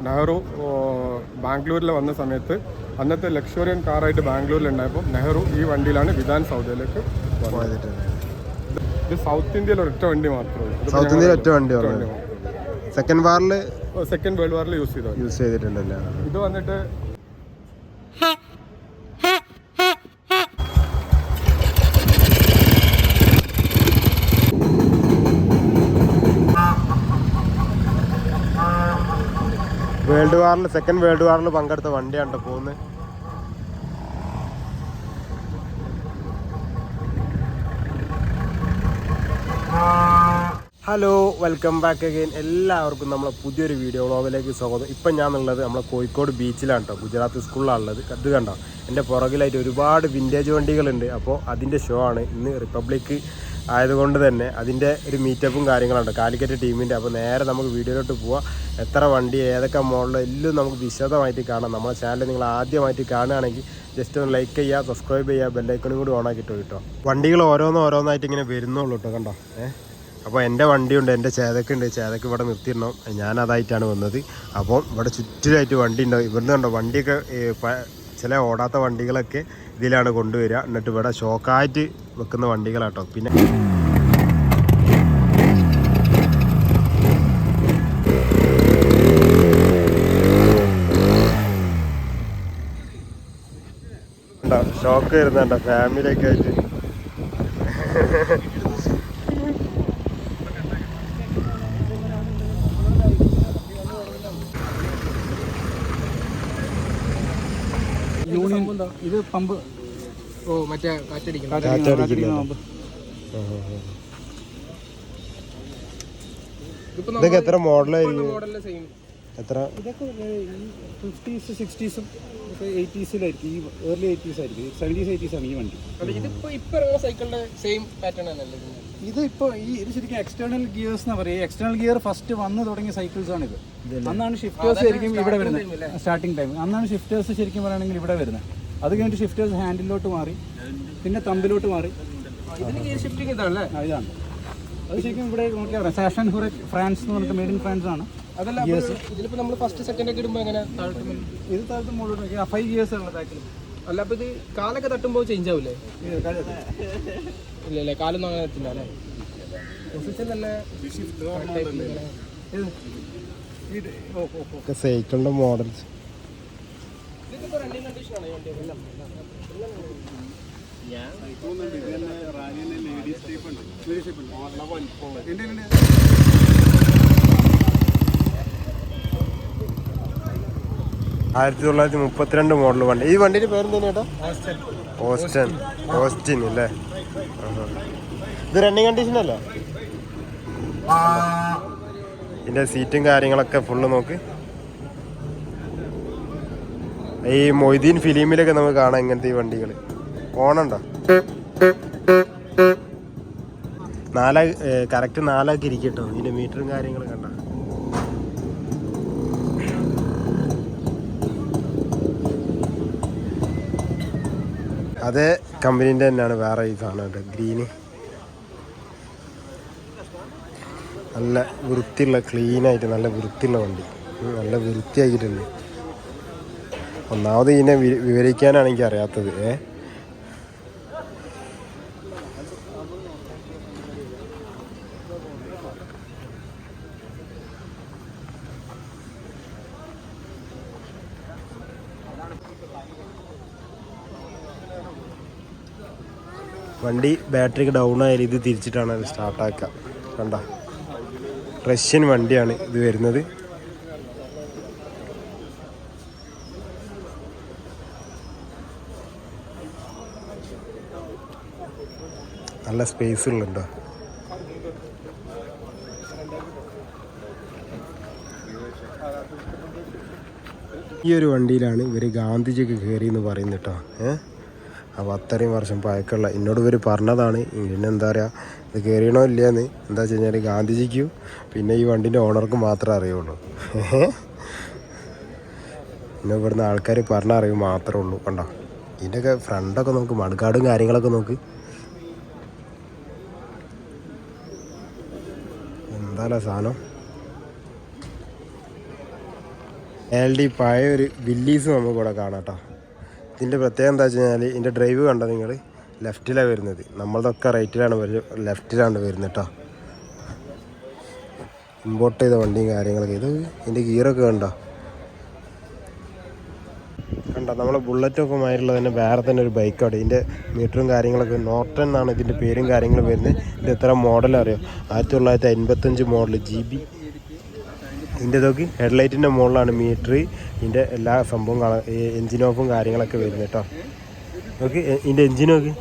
നെഹ്റു ബാംഗ്ലൂരിൽ വന്ന സമയത്ത് അന്നത്തെ ലക്ഷറിയൻ കാറായിട്ട് ബാംഗ്ലൂരിലുണ്ടായപ്പോൾ നെഹ്റു ഈ വണ്ടിയിലാണ് വിധാൻ സൗദയിലേക്ക് പോയതിട്ടുണ്ട്. ഇത് സൗത്ത് ഇന്ത്യയിൽ ഒരൊറ്റ വണ്ടി മാത്രമേ സൗത്ത് ഇന്ത്യയിൽ ഒറ്റ വണ്ടി സെക്കൻഡ് വേൾഡ് വാറിൽ യൂസ് ചെയ്തിട്ടുണ്ടല്ലോ. ഇത് വന്നിട്ട് സെക്കൻഡ് വേൾഡ് വാറിൽ പങ്കെടുത്ത വണ്ടിയാണ് പോകുന്നത്. Hello, welcome back again. എല്ലാവർക്കും നമ്മളെ പുതിയൊരു വീഡിയോ വ്ളോഗിലേക്ക് സ്വാഗതം. ഇപ്പം ഞാനുള്ളത് നമ്മളെ കോഴിക്കോട് ബീച്ചിലാണ് കേട്ടോ, ഗുജറാത്ത് സ്കൂളിലാണുള്ളത്. അത് കണ്ടോ, എൻ്റെ പുറകിലായിട്ട് ഒരുപാട് വിൻറ്റേജ് വണ്ടികളുണ്ട്. അപ്പോൾ അതിൻ്റെ ഷോ ആണ് ഇന്ന്. റിപ്പബ്ലിക് ആയതുകൊണ്ട് തന്നെ അതിൻ്റെ ഒരു മീറ്റപ്പും കാര്യങ്ങളുണ്ട് കാലിക്കറ്റ് ടീമിൻ്റെ. അപ്പോൾ നേരെ നമുക്ക് വീഡിയോയിലോട്ട് പോവാം. എത്ര വണ്ടി, ഏതൊക്കെ മോഡൽ എല്ലാം നമുക്ക് വിശദമായിട്ട് കാണാം. നമ്മളെ ചാനൽ നിങ്ങൾ ആദ്യമായിട്ട് കാണുകയാണെങ്കിൽ ജസ്റ്റ് ഒന്ന് ലൈക്ക് ചെയ്യുക, സബ്സ്ക്രൈബ് ചെയ്യുക, ബെല്ലൈക്കണും കൂടി ഓൺ ആക്കിയിട്ട് കേട്ടോ. വണ്ടികൾ ഓരോന്നായിട്ട് ഇങ്ങനെ വരുന്നുള്ളൂ കേട്ടോ. കണ്ടോ അപ്പോൾ എൻ്റെ വണ്ടിയുണ്ട്, എൻ്റെ ചേതക്കുണ്ട്. ചേതക്ക് ഇവിടെ നിർത്തിയിടണം, ഞാനതായിട്ടാണ് വന്നത്. അപ്പം ഇവിടെ ചുറ്റിലായിട്ട് വണ്ടി ഉണ്ടാവും. ഇവിടുന്ന് കണ്ടോ വണ്ടിയൊക്കെ ചില ഓടാത്ത വണ്ടികളൊക്കെ ഇതിലാണ് കൊണ്ടുവരിക. എന്നിട്ട് ഇവിടെ ഷോക്കായിട്ട് വെക്കുന്ന വണ്ടികളാട്ടോ. പിന്നെ ഷോക്ക് വരുന്നുണ്ടോ ഫാമിലിയൊക്കെ ആയിട്ട്. ഇത് പമ്പ് മറ്റേ ഇതൊക്കെ എത്ര മോഡലായിരിക്കും? എത്ര? ഇതൊക്കെ 50s 60s 80s ഈ ഏർലി 80s ആയിരിക്കും. 70s 80s ആണ് ഈ വണ്ടി. ഇത് ശരിക്കും എക്സ്റ്റേണൽ ഗിയേഴ്സ് എന്നാ പറയുക. എക്സ്റ്റേണൽ ഗിയർ ഫസ്റ്റ് വന്ന് തുടങ്ങിയ സൈക്കിൾസ് ആണ് ഇത്. അന്നാണ് ഷിഫ്റ്റേഴ്സ് ശരിക്കും ഇവിടെ വരുന്നത്. സ്റ്റാർട്ടിങ് ടൈം അന്നാണ് ഷിഫ്റ്റേഴ്സ് ശരിക്കും പറയുകയാണെങ്കിൽ ഇവിടെ വരുന്നത്. അത് കഴിഞ്ഞിട്ട് ഷിഫ്റ്റേഴ്സ് ഹാൻഡിലോട്ട് മാറി, പിന്നെ തമ്പിലോട്ട് മാറി. ഇതാണ് അത് ശരിക്കും ഇവിടെ നോക്കിയാൽ പറയാം. സാഷൻ ഹുറക് ഫ്രാൻസ് എന്ന് പറഞ്ഞിട്ട് മെയ്ഡ് ഇൻ ഫ്രാൻസ് ആണ്. ഇതിലിപ്പോ നമ്മൾ ഫസ്റ്റ് സെക്കൻഡ് ഒക്കെ ഇടുമ്പോൾ എങ്ങനെ ഇത് താഴത്ത് മുകളിലോട്ട് നോക്കിയാൽ 5 ഗിയേഴ്സ് ഉള്ള ബാക്കിൽ. അല്ല, അപ്പൊ ഇത് കാലൊക്കെ തട്ടുമ്പോൾ ചേഞ്ച് ആവൂലേ? ഇല്ലല്ലേ, കാലൊന്നും അങ്ങനെ എത്തില്ല അല്ലേ? പൊസിഷൻ തന്നെ സൈക്കിളിന്റെ മോഡൽസ്. റണ്ണിങ് കണ്ടീഷൻ ആണ് ഈ വണ്ടിയൊക്കെ. ആയിരത്തി 1932 മോഡൽ വണ്ടി. ഈ വണ്ടിയുടെ പേരെന്താ ചേട്ടാ? ഓസ്റ്റിൻ അല്ലേ? ഇത് റണ്ണിങ് കണ്ടീഷൻ അല്ലേ? ഇതിന്റെ സീറ്റും കാര്യങ്ങളൊക്കെ ഫുള്ള് നോക്ക്. ഈ മൊയ്തീൻ ഫിലിമിലൊക്കെ നമുക്ക് കാണാം ഇങ്ങനത്തെ ഈ വണ്ടികൾ. ഓണുണ്ടോ? കറക്റ്റ് 4 ഇരിക്കട്ടോ. ഇതിന്റെ മീറ്ററും കാര്യങ്ങളും കണ്ട. അതേ കമ്പനീൻ്റെ തന്നെയാണ് വേറെ ഈ സാധനം കേട്ടോ, ഗ്രീന്. നല്ല വൃത്തിയുള്ള ക്ലീനായിട്ട് നല്ല വൃത്തിയുള്ള വണ്ടി, നല്ല വൃത്തിയാക്കിയിട്ടുണ്ട്. ഒന്നാമത് ഇതിനെ വിവരിക്കാനാണ് എനിക്ക് അറിയാത്തത്. വണ്ടി ബാറ്ററിക്ക് ഡൗൺ ആയാലും ഇത് തിരിച്ചിട്ടാണ് അത് സ്റ്റാർട്ടാക്കുക. കണ്ട റഷ്യൻ വണ്ടിയാണ് ഇത് വരുന്നത്. നല്ല സ്പേസ് ഉള്ളുണ്ടോ? ഈ ഒരു വണ്ടിയിലാണ് ഇവർ ഗാന്ധിജിക്ക് കയറി എന്ന് പറയുന്നത് കേട്ടോ. അപ്പോൾ അത്രയും വർഷം പഴക്കമുള്ള എന്നോട് ഇവർ പറഞ്ഞതാണ്. പിന്നെ എന്താ പറയുക, ഇത് കയറിയണോ ഇല്ലയെന്ന്. എന്താ വെച്ച് കഴിഞ്ഞാൽ ഗാന്ധിജിക്കും പിന്നെ ഈ വണ്ടിൻ്റെ ഓണർക്കും മാത്രമേ അറിയുള്ളൂ. പിന്നെ ഇവിടുന്ന് ആൾക്കാർ പറഞ്ഞറിയും മാത്രമേ ഉള്ളൂ. കണ്ടോ ഇതിൻ്റെയൊക്കെ ഫ്രണ്ടൊക്കെ നോക്ക്, മഡ്ഗാർഡും കാര്യങ്ങളൊക്കെ നോക്ക്. എന്താ സാധനം. LD പഴയ ഒരു വില്ലീസ് നമുക്ക് ഇവിടെ കാണാം കേട്ടോ. ഇതിൻ്റെ പ്രത്യേകത എന്താ വെച്ച് കഴിഞ്ഞാൽ ഇതിൻ്റെ ഡ്രൈവ് കണ്ടോ നിങ്ങൾ, ലെഫ്റ്റിലാണ് വരുന്നത്. നമ്മളതൊക്കെ റൈറ്റിലാണ് ലെഫ്റ്റിലാണ് വരുന്നത് കേട്ടോ. ഇമ്പോർട്ട് ചെയ്ത വണ്ടിയും കാര്യങ്ങളൊക്കെ. ഇത് ഇതിൻ്റെ ഗിയറൊക്കെ കണ്ടോ നമ്മളെ ബുള്ളറ്റൊക്കെ മാതിരിയുള്ള തന്നെ വേറെ തന്നെ ഒരു ബൈക്കാണ്. ഇതിൻ്റെ മീറ്ററും കാര്യങ്ങളൊക്കെ നോർട്ടൺ എന്നാണ് ഇതിൻ്റെ പേരും കാര്യങ്ങളും വരുന്നത്. ഇത് എത്ര മോഡൽ അറിയോ? 1955 മോഡൽ GB. ഇതിൻ്റെ ഇതൊക്കെ ഹെഡ്ലൈറ്റിൻ്റെ മുകളിലാണ് മീറ്റർ, ഇതിൻ്റെ എല്ലാ സംഭവം എൻജിൻ ഓഫും കാര്യങ്ങളൊക്കെ വരുന്നത് കേട്ടോ. ഓക്കെ, ഇതിൻ്റെ എൻജിനൊക്കെ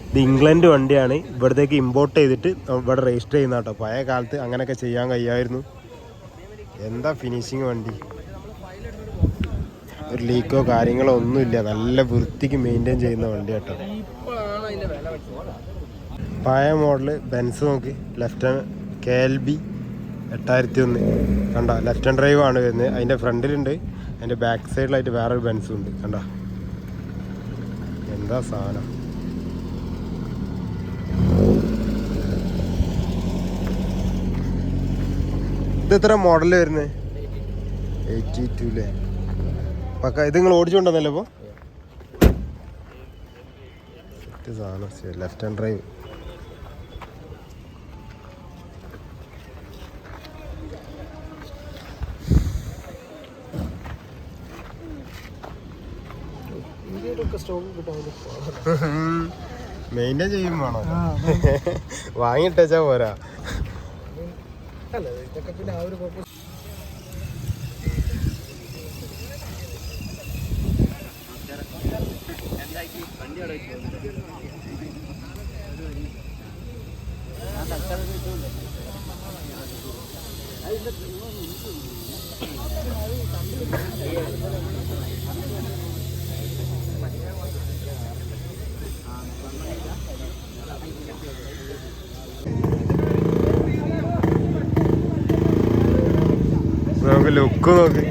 ഇത് ഇംഗ്ലണ്ട് വണ്ടിയാണ്. ഇവിടത്തേക്ക് ഇമ്പോർട്ട് ചെയ്തിട്ട് ഇവിടെ രജിസ്റ്റർ ചെയ്യുന്ന കേട്ടോ. പഴയ കാലത്ത് അങ്ങനെയൊക്കെ ചെയ്യാൻ കഴിയുമായിരുന്നു. എന്താ ഫിനിഷിങ് വണ്ടി, ഒരു ലീക്കോ കാര്യങ്ങളോ ഒന്നുമില്ല. നല്ല വൃത്തിക്ക് മെയിൻറ്റെയിൻ ചെയ്യുന്ന വണ്ടി കേട്ടോ. പഴയ മോഡല് ബെൻസ് നോക്കി, ലെഫ്റ്റ് ഹാൻഡ് KLB 8001 കണ്ടോ. ലെഫ്റ്റ് ഹാൻഡ് ഡ്രൈവ് ആണ് വരുന്നത്. അതിൻ്റെ ഫ്രണ്ടിലുണ്ട്, അതിൻ്റെ ബാക്ക് സൈഡിലായിട്ട് വേറൊരു ബെൻസും ഉണ്ട് കണ്ടോ. എന്താ സാധനം. ഇത് എത്ര മോഡല് വരുന്നത്? 82 പക്ക. ഇത് നിങ്ങൾ ഓടിച്ചുകൊണ്ടുവന്നല്ലോ ഇപ്പോൾ? സാധനം ലെഫ്റ്റ് ഹാൻഡ് ഡ്രൈവ്. മെയിൻറ്റെയിൻ ചെയ്യും വേണോ? വാങ്ങിയിട്ടാ പോരാ. നമുക്ക് ലുക്ക് നോക്ക്.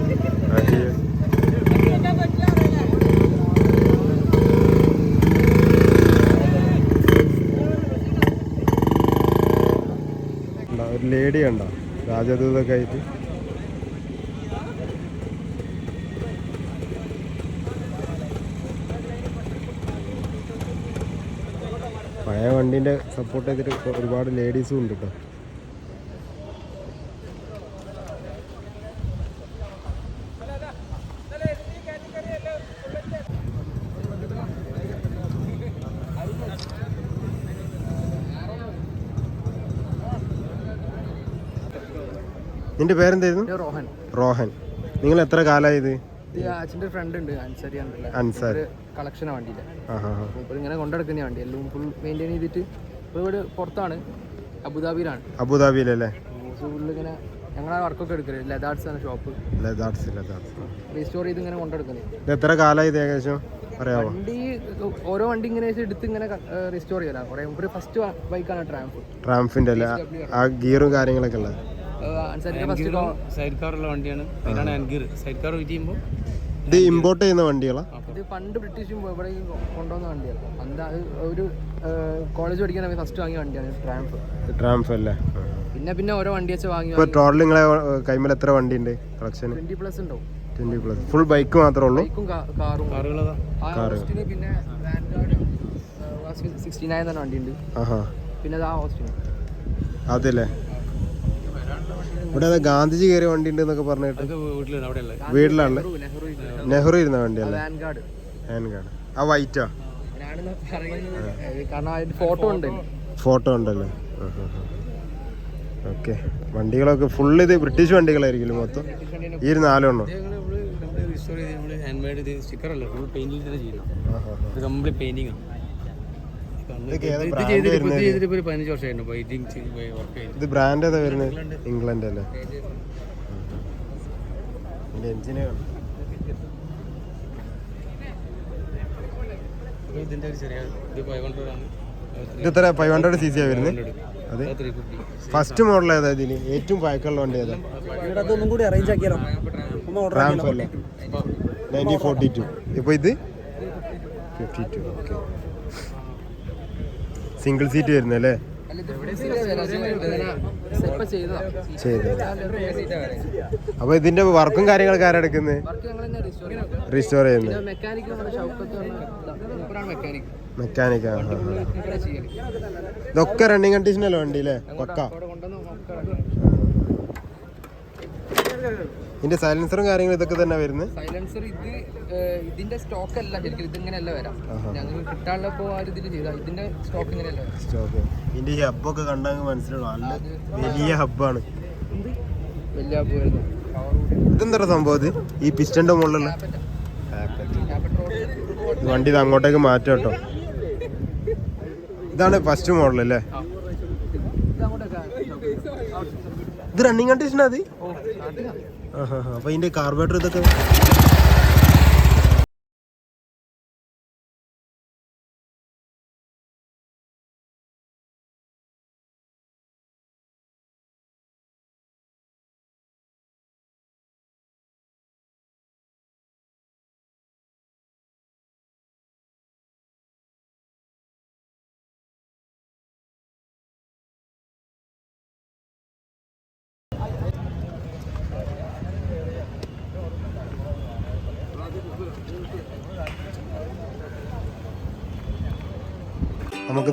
ഒരു ലേഡി ഉണ്ടോ രാജദൂതൊക്കെ ആയിട്ട്. പഴയ വണ്ടീൻ്റെ സപ്പോർട്ട് ചെയ്തിട്ട് ഒരുപാട് ലേഡീസും ഉണ്ട് കേട്ടോ. നിന്റെ പേരെന്തായിരുന്നു? റോഹൻ. റോഹൻ. നിങ്ങൾ എത്ര കാലമായി ഇത്? അച്ഛൻ്റെ ഫ്രണ്ട് ഉണ്ട് അൻസാർ. കളക്ഷൻ വണ്ടിയില്ല. ഇങ്ങനെ കൊണ്ടെടുക്കുന്ന വണ്ടി എല്ലാം ഫുൾ മെയിൻറ്റെയിൻ ചെയ്തിട്ട് ഇവിടെ പുറത്താണ്, അബുദാബിയിലാണ്. അബുദാബിയിലല്ലേ? ഇങ്ങനെ ഞങ്ങളാ വർക്കൊക്കെ എടുക്കരുത്. ലെതാർട്സ് ആണ് ഷോപ്പ്. റീസ്റ്റോർ ചെയ്ത് ഇങ്ങനെ കൊണ്ടെടുക്കുന്നത്. എത്ര കാലമായി ഇത് ഏകദേശം പറയാമോ? വണ്ടി ഓരോ വണ്ടി ഇങ്ങനെ എടുത്ത് ഇങ്ങനെ റീസ്റ്റോർ ചെയ്യലാണ്. കുറേ ഫസ്റ്റ് ബൈക്കാണ് ട്രാംഫിൻ്റെ അല്ലേ? ആ ഗിയറും കാര്യങ്ങളൊക്കെ ഉള്ളത് സൈഡ് കാറുള്ള വണ്ടിയാണ്. അതിനാണ് ഗിയർ. സൈഡ് കാർ വെയിറ്റ് ചെയ്യുമ്പോൾ ഇത് ഇമ്പോർട്ട് ചെയ്യുന്ന വണ്ടികളാണ്. ഇത് പണ്ട് ബ്രിട്ടീഷ് ഇവിടെ കൊണ്ടുവന്ന വണ്ടിയാണ്. അന്ന് അത് ഒരു കോളേജ് പഠിക്കാൻ ഫസ്റ്റ് വാങ്ങിയ വണ്ടിയാണ് ട്രാംഫ് അല്ലേ? പിന്നെ ഓരോ വണ്ടി വെച്ച് വാങ്ങി. ഇപ്പോൾ ടോട്ടൽ നിങ്ങളെ കൈമേൽ എത്ര വണ്ടി ഉണ്ട് കളക്ഷൻ? 20+ ഉണ്ടാവും. 20+. ഫുൾ ബൈക്ക് മാത്രമേ ഉള്ളൂ? ബൈക്കും പിന്നെ വാൻഗാർഡ് 69 തന്നെ വണ്ടി ഉണ്ട്. പിന്നെ അതല്ലേ ഇവിടെ ഗാന്ധിജി കയറിയ വണ്ടി ഉണ്ട് എന്നൊക്കെ പറഞ്ഞിട്ട് വീട്ടിലാണ്. നെഹ്റു ഇരുന്ന വണ്ടിയല്ലേ? ഹാൻഡ്. ആ വൈറ്റാ? ഫോട്ടോ ഉണ്ടല്ലേ? ഓക്കെ. വണ്ടികളൊക്കെ ഫുള്ള് ഇത് ബ്രിട്ടീഷ് വണ്ടികളായിരിക്കും മൊത്തം. ഈ 4 എണ്ണം ഇത് ബ്രാൻഡ് ഏതാ വരുന്നത്? ഇംഗ്ലണ്ട് അല്ലേ? എഞ്ചിന് ഇത് എത്ര? 500cc വരുന്നത്? അതെ. ഫസ്റ്റ് മോഡൽ ഏതാ ഇതിന്? ഏറ്റവും പഴക്കമുള്ള വണ്ടി ഏതാ? ട്രാംഫ് അല്ലേ? 1942. ഇപ്പോൾ ഇത് 52. ഓക്കെ. സിംഗിൾ സീറ്റ് വരുന്നല്ലേ? അപ്പൊ ഇതിന്റെ വർക്കും കാര്യങ്ങളൊക്കെ ആരാ എടുക്കുന്നത്? റീസ്റ്റോർ ചെയ്യുന്നത് മെക്കാനിക്. ഇതൊക്കെ റണ്ണിങ് കണ്ടീഷനല്ലേ വണ്ടി അല്ലേ? പക്ക. ഇതിന്റെ സൈലൻസറും കാര്യങ്ങളും ഇതൊക്കെ തന്നെ വരുന്നത്. സൈലൻസർ ഇതിന്റെ സ്റ്റോക്ക് അല്ല ശരിക്കും, ഇത് ഇങ്ങനെയല്ല വരാം. ഞങ്ങൾ കിട്ടാനുള്ളപ്പോ ആ ഇതിൽ ചെയ്താൽ ഇതിന്റെ സ്റ്റോക്ക് ഇങ്ങനെയല്ല സ്റ്റോക്ക്. ഇതിന്റെ ഹബ്ബൊക്കെ കണ്ടെങ്കിൽ മനസ്സിലാവും, നല്ല വലിയ ഹബ്ബാണ്. വലിയ ഹബ്ബ് വരുന്നു. ഇതെന്താ സംഭവം? ഇത് ഈ പിസ്റ്റന്റെ മുകളിലുള്ള വണ്ടി ഇത് അങ്ങോട്ടേക്ക് മാറ്റാം കേട്ടോ. ഇതാണ് ഫസ്റ്റ് മോഡൽ അല്ലേ? ഇത് റണ്ണിങ് കണ്ടീഷനാ അത്? അപ്പൊ ഇതിന്റെ കാർബറേറ്റർ ഇതൊക്കെ നമുക്ക്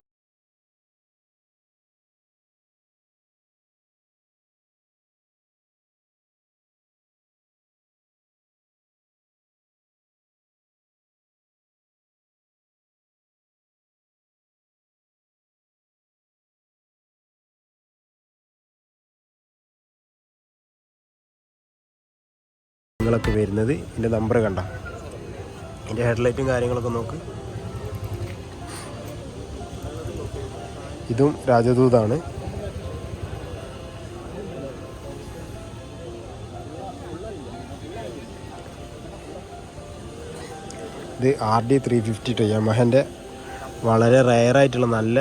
ങ്ങളൊക്കെ വരുന്നത്. ഇതിൻ്റെ നമ്പർ കണ്ട, ഇതിൻ്റെ ഹെഡ്ലൈറ്റും കാര്യങ്ങളൊക്കെ നോക്ക്. ഇതും രാജദൂതാണ്. ഇത് RD 350 യമഹൻ്റെ വളരെ റയറായിട്ടുള്ള നല്ല